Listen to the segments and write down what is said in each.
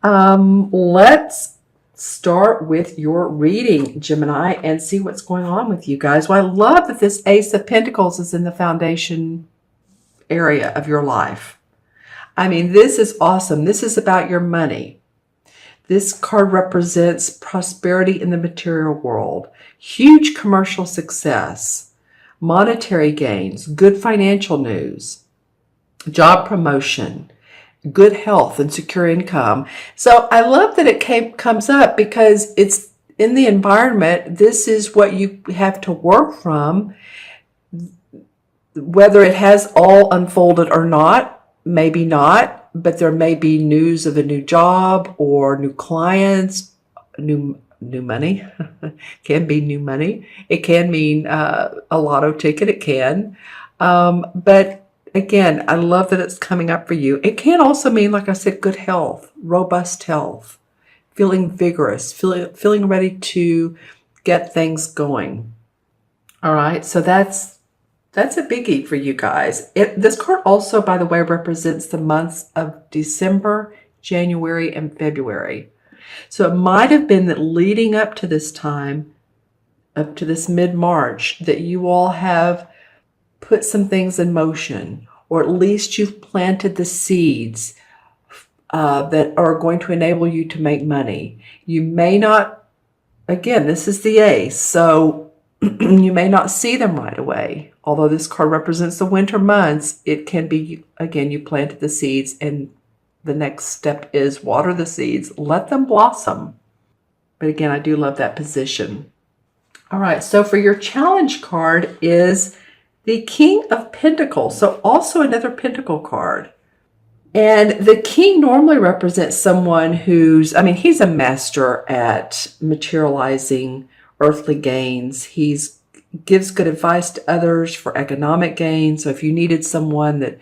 Let's start with your reading, Gemini, and see what's going on with you guys. Well, I love that this Ace of Pentacles is in the foundation area of your life. I mean, this is awesome. This is about your money. This card represents prosperity in the material world, huge commercial success, monetary gains, good financial news, job promotion, good health and secure income. So I love that it comes up because it's in the environment. This is what you have to work from. Whether it has all unfolded or not, maybe not, but there may be news of a new job or new clients, new money. Can be new money. It can mean a lotto ticket. It can. But again, I love that it's coming up for you. It can also mean, like I said, good health, robust health, feeling vigorous, feeling ready to get things going. All right, so that's a biggie for you guys. This card also, by the way, represents the months of December, January, and February. So it might have been that leading up to this time, up to this mid-March, that you all have put some things in motion, or at least you've planted the seeds that are going to enable you to make money. You may not, again, this is the Ace, so you may not see them right away. Although this card represents the winter months, it can be, again, you planted the seeds and the next step is water the seeds, let them blossom. But again, I do love that position. All right, so for your challenge card is the King of Pentacles, so also another Pentacle card. And the King normally represents someone who's, I mean, he's a master at materializing earthly gains. He's gives good advice to others for economic gain. So if you needed someone that,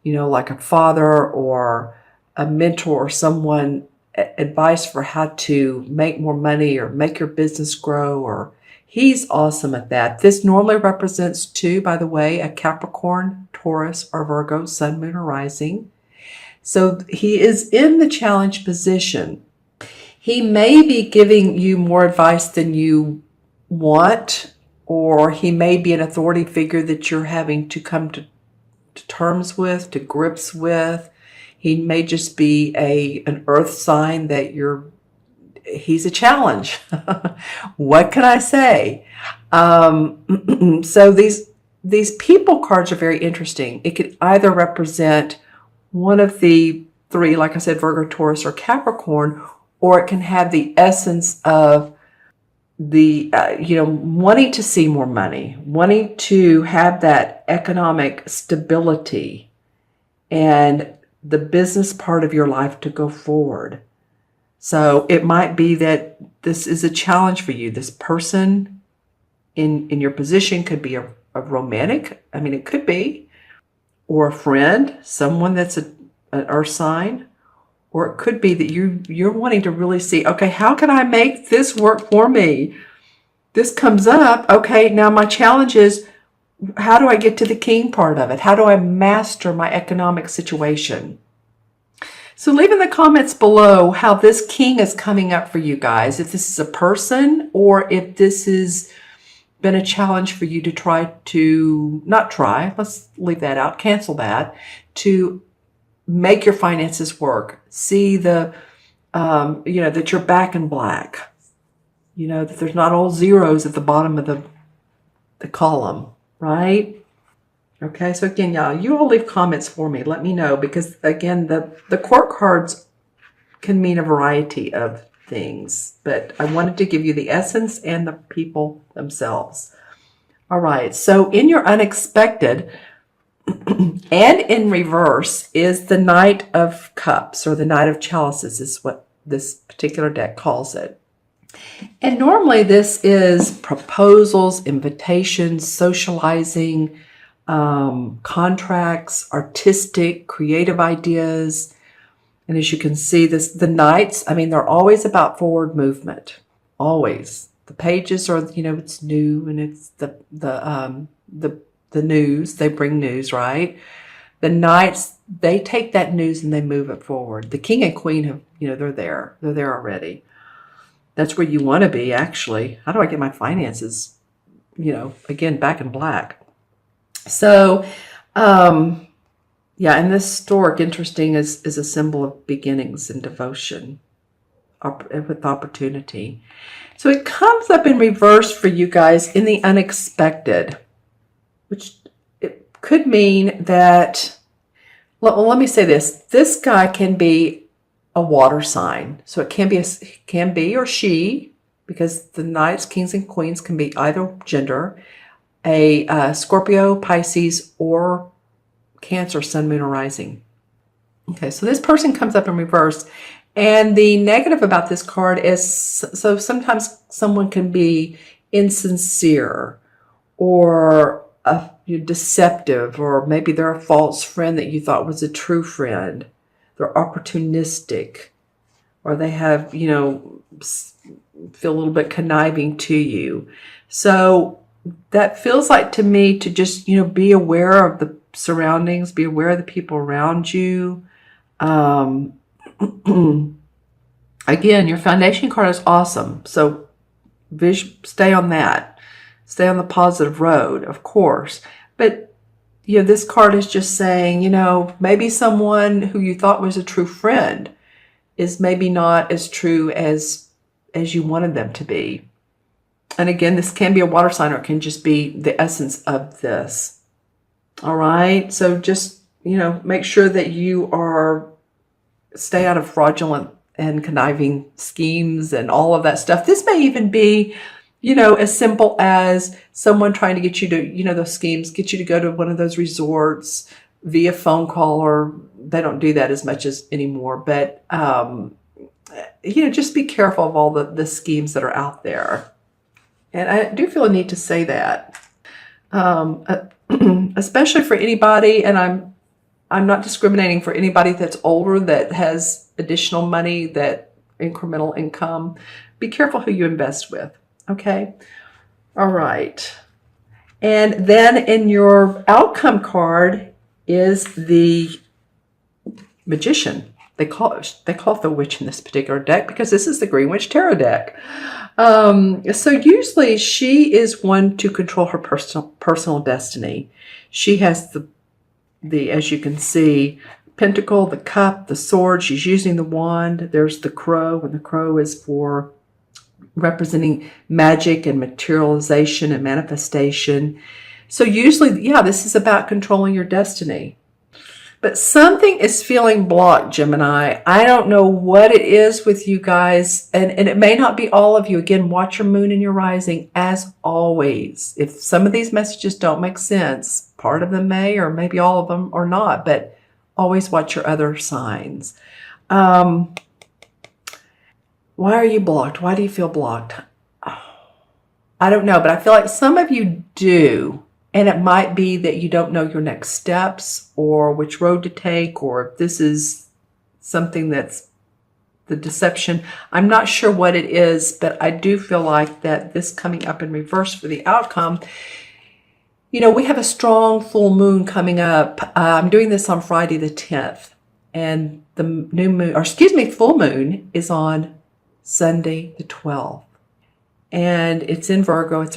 you know, like a father or a mentor or someone, advice for how to make more money or make your business grow, or he's awesome at that. This normally represents too, by the way, a Capricorn, Taurus, or Virgo, Sun, Moon, or Rising. So he is in the challenge position. He may be giving you more advice than you want, or he may be an authority figure that you're having to come to terms with, to grips with. He may just be an earth sign that he's a challenge. What can I say? So these people cards are very interesting. It could either represent one of the three, like I said, Virgo, Taurus, or Capricorn, or it can have the essence of the, wanting to see more money, wanting to have that economic stability and the business part of your life to go forward. So it might be that this is a challenge for you. This person in your position could be a romantic, I mean, it could be, or a friend, someone that's an earth sign, or it could be that you're wanting to really see, okay, how can I make this work for me? This comes up, okay, now my challenge is, how do I get to the King part of it? How do I master my economic situation? So leave in the comments below how this King is coming up for you guys. If this is a person, or if this has been a challenge for you to let's leave that out, cancel that, to make your finances work. See that you're back in black. That there's not all zeros at the bottom of the column, right? Okay, so again, y'all, you all leave comments for me. Let me know, because again, the court cards can mean a variety of things, but I wanted to give you the essence and the people themselves. All right, so in your unexpected and in reverse is the Knight of Cups, or the Knight of Chalices is what this particular deck calls it. And normally this is proposals, invitations, socializing, contracts, artistic, creative ideas. And as you can see, the Knights, I mean, they're always about forward movement, always. The pages are, it's new, and it's the news. They bring news, right? The Knights, they take that news and they move it forward. The King and Queen have, they're there. They're there already. That's where you want to be, actually. How do I get my finances, again, back in black? So, yeah, and this stork, interesting, is a symbol of beginnings and devotion with opportunity. So it comes up in reverse for you guys in the unexpected, which it could mean that, well, let me say this. This guy can be a water sign. So it can be or she, because the Knights, Kings, and Queens can be either gender, a Scorpio, Pisces, or Cancer, Sun, Moon, or Rising. Okay, so this person comes up in reverse. And the negative about this card is, so sometimes someone can be insincere or deceptive, or maybe they're a false friend that you thought was a true friend. They're opportunistic, or they have, feel a little bit conniving to you. So that feels like to me to just, be aware of the surroundings, be aware of the people around you. Again, your foundation card is awesome. So stay on that. Stay on the positive road, of course. But, this card is just saying, maybe someone who you thought was a true friend is maybe not as true as you wanted them to be. And again, this can be a water sign, or it can just be the essence of this. All right. So just, make sure that you stay out of fraudulent and conniving schemes and all of that stuff. This may even be, as simple as someone trying to get you to, those schemes, get you to go to one of those resorts via phone call, or they don't do that as much as anymore. But, just be careful of all the schemes that are out there. And I do feel a need to say that, especially for anybody, and I'm not discriminating, for anybody that's older that has additional money, that incremental income. Be careful who you invest with. Okay. All right. And then in your outcome card is the Magician. They call it the Witch in this particular deck because this is the Green Witch Tarot deck. So usually she is one to control her personal destiny. She has the as you can see, Pentacle, the Cup, the Sword. She's using the wand. There's the Crow, and the Crow is for representing magic and materialization and manifestation. So usually, yeah, this is about controlling your destiny. But something is feeling blocked, Gemini. I don't know what it is with you guys, and it may not be all of you. Again, watch your moon and your rising, as always. If some of these messages don't make sense, part of them may, or maybe all of them, or not, but always watch your other signs. Why are you blocked? Why do you feel blocked? I don't know, but I feel like some of you do. And it might be that you don't know your next steps, or which road to take, or if this is something that's the deception. I'm not sure what it is, but I do feel like that this coming up in reverse for the outcome. We have a strong full moon coming up. I'm doing this on Friday the 10th. And the full moon is on Sunday the 12th. And it's in Virgo.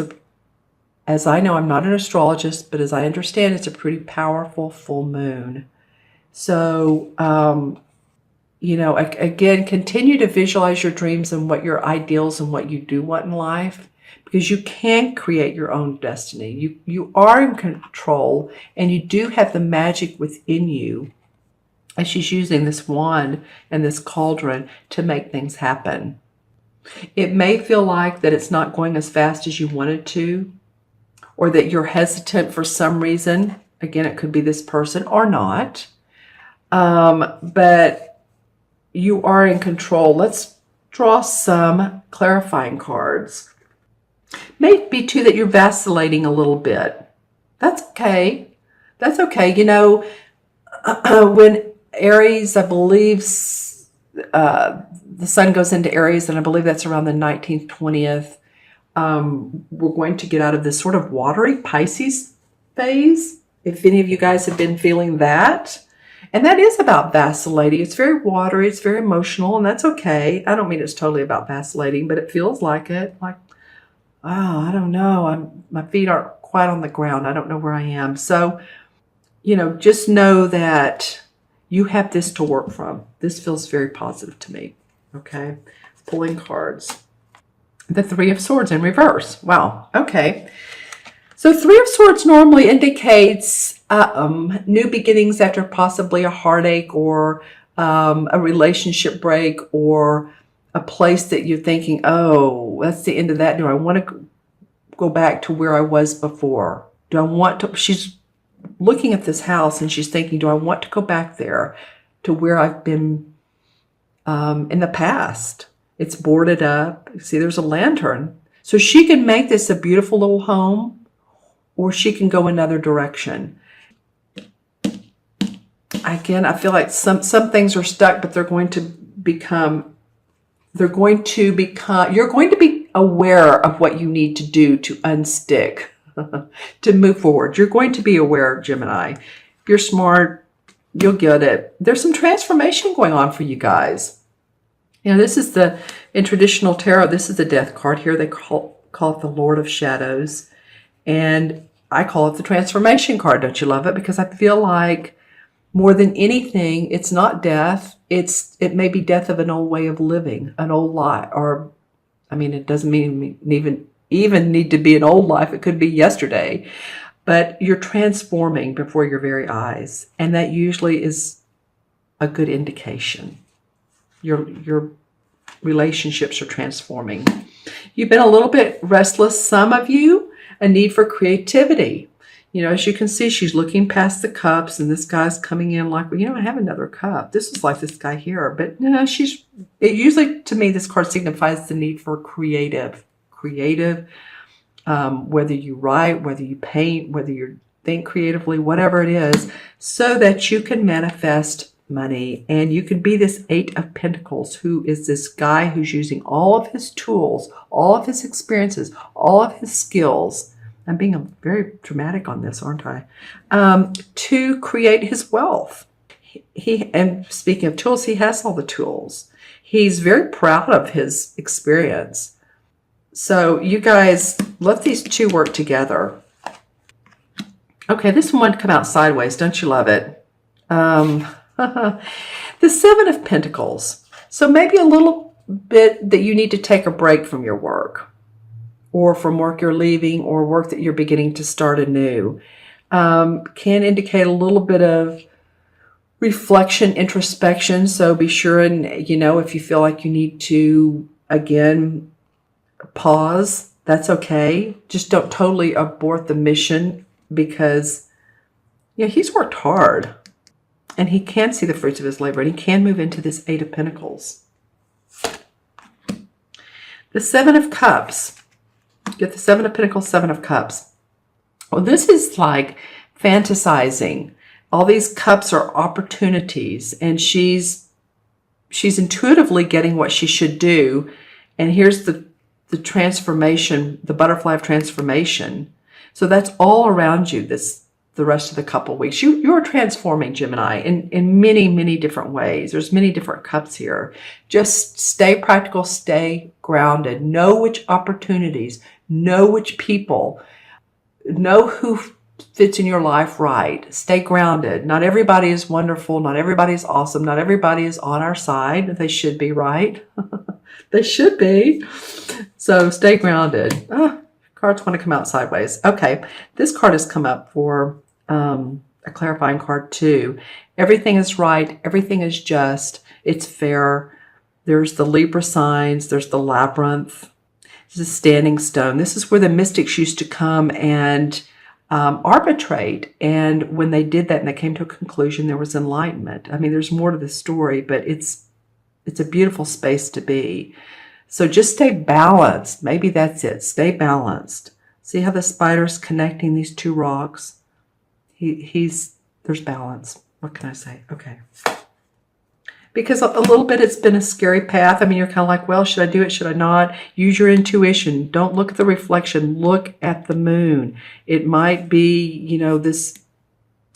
As I know, I'm not an astrologist, but as I understand, it's a pretty powerful full moon. So, again, continue to visualize your dreams and what your ideals and what you do want in life, because you can create your own destiny. You are in control, and you do have the magic within you. And she's using this wand and this cauldron to make things happen. It may feel like that it's not going as fast as you wanted to, or that you're hesitant for some reason. Again, it could be this person or not. But you are in control. Let's draw some clarifying cards. May be too that you're vacillating a little bit. That's okay. That's okay. When Aries, I believe, the sun goes into Aries, and I believe that's around the 19th, 20th. We're going to get out of this sort of watery Pisces phase. If any of you guys have been feeling that, and that is about vacillating. It's very watery, it's very emotional, and that's okay. I don't mean it's totally about vacillating, but it feels like it. Like, oh, I don't know. My feet aren't quite on the ground. I don't know where I am. So, just know that you have this to work from. This feels very positive to me. Okay. Pulling cards. The Three of Swords in reverse. Wow. Okay. So Three of Swords normally indicates new beginnings after possibly a heartache or a relationship break or a place that you're thinking, oh, that's the end of that. Do I want to go back to where I was before? Do I want to? She's looking at this house and she's thinking, do I want to go back there to where I've been in the past? It's boarded up. See, there's a lantern. So she can make this a beautiful little home, or she can go another direction. Again, I feel like some things are stuck, but you're going to be aware of what you need to do to unstick, to move forward. You're going to be aware, Gemini. If you're smart, you'll get it. There's some transformation going on for you guys. This is in traditional tarot, this is the Death card here. They call it the Lord of Shadows. And I call it the transformation card. Don't you love it? Because I feel like more than anything, it's not death. It may be death of an old way of living, an old life, or it doesn't mean even need to be an old life. It could be yesterday, but you're transforming before your very eyes, and that usually is a good indication. Your relationships are transforming. You've been a little bit restless. Some of you, a need for creativity. As you can see, she's looking past the cups, and this guy's coming in like, well, I have another cup. This is like this guy here. But it usually, to me, this card signifies the need for creative, whether you write, whether you paint, whether you think creatively, whatever it is, so that you can manifest money. And you can be this Eight of Pentacles, who is this guy who's using all of his tools, all of his experiences, all of his skills. I'm being very dramatic on this, aren't I? To create his wealth. And speaking of tools, he has all the tools. He's very proud of his experience. So you guys, let these two work together. Okay, this one come out sideways. Don't you love it? The Seven of Pentacles. So maybe a little bit that you need to take a break from your work, or from work you're leaving, or work that you're beginning to start anew. Can indicate a little bit of reflection, introspection. So be sure and, if you feel like you need to, again, pause, that's okay. Just don't totally abort the mission, because, he's worked hard. And he can see the fruits of his labor, and he can move into this Eight of Pentacles. The Seven of Cups. Get the Seven of Pentacles, Seven of Cups. Well, this is like fantasizing. All these cups are opportunities, and she's intuitively getting what she should do. And here's the transformation, the butterfly of transformation. So that's all around you the rest of the couple weeks. You're transforming, Gemini, in many, many different ways. There's many different cups here. Just stay practical, stay grounded. Know which opportunities, know which people, know who fits in your life right. Stay grounded. Not everybody is wonderful. Not everybody is awesome. Not everybody is on our side. They should be, right? They should be. So stay grounded. Cards want to come out sideways. Okay, this card has come up for a clarifying card too. Everything is right. Everything is just. It's fair. There's the Libra signs. There's the labyrinth. This is a standing stone. This is where the mystics used to come and arbitrate. And when they did that and they came to a conclusion, there was enlightenment. There's more to the story, but it's a beautiful space to be. So just stay balanced. Maybe that's it. Stay balanced. See how the spider's connecting these two rocks? There's balance. What can I say? Okay. Because a little bit it's been a scary path. You're kind of like, well, should I do it? Should I not? Use your intuition. Don't look at the reflection. Look at the moon. It might be, this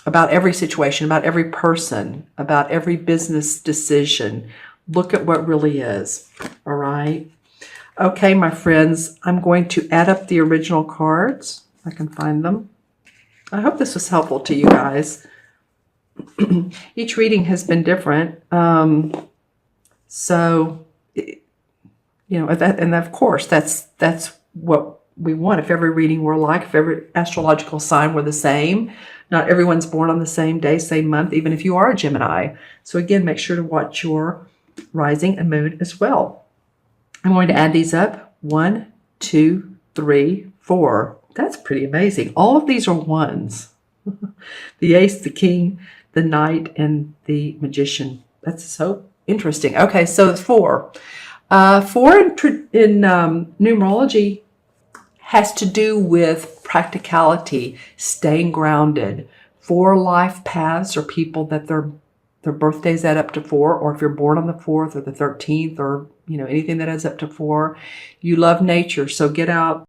about every situation, about every person, about every business decision. Look at what really is. All right. Okay, my friends, I'm going to add up the original cards. I can find them. I hope this was helpful to you guys. Each reading has been different. So, you know, and of course, that's what we want. If every reading were alike, if every astrological sign were the same, not everyone's born on the same day, same month, even if you are a Gemini. So again, make sure to watch your rising and moon as well. I'm going to add these up. 1, 2, 3, 4. That's pretty amazing. All of these are ones. The ace, the king, the knight, and the magician. That's so interesting. Okay, so it's 4. 4 in numerology has to do with practicality, staying grounded. 4 life paths are people that their birthdays add up to 4, or if you're born on the 4th or the 13th, or you know, anything that adds up to 4. You love nature, so get out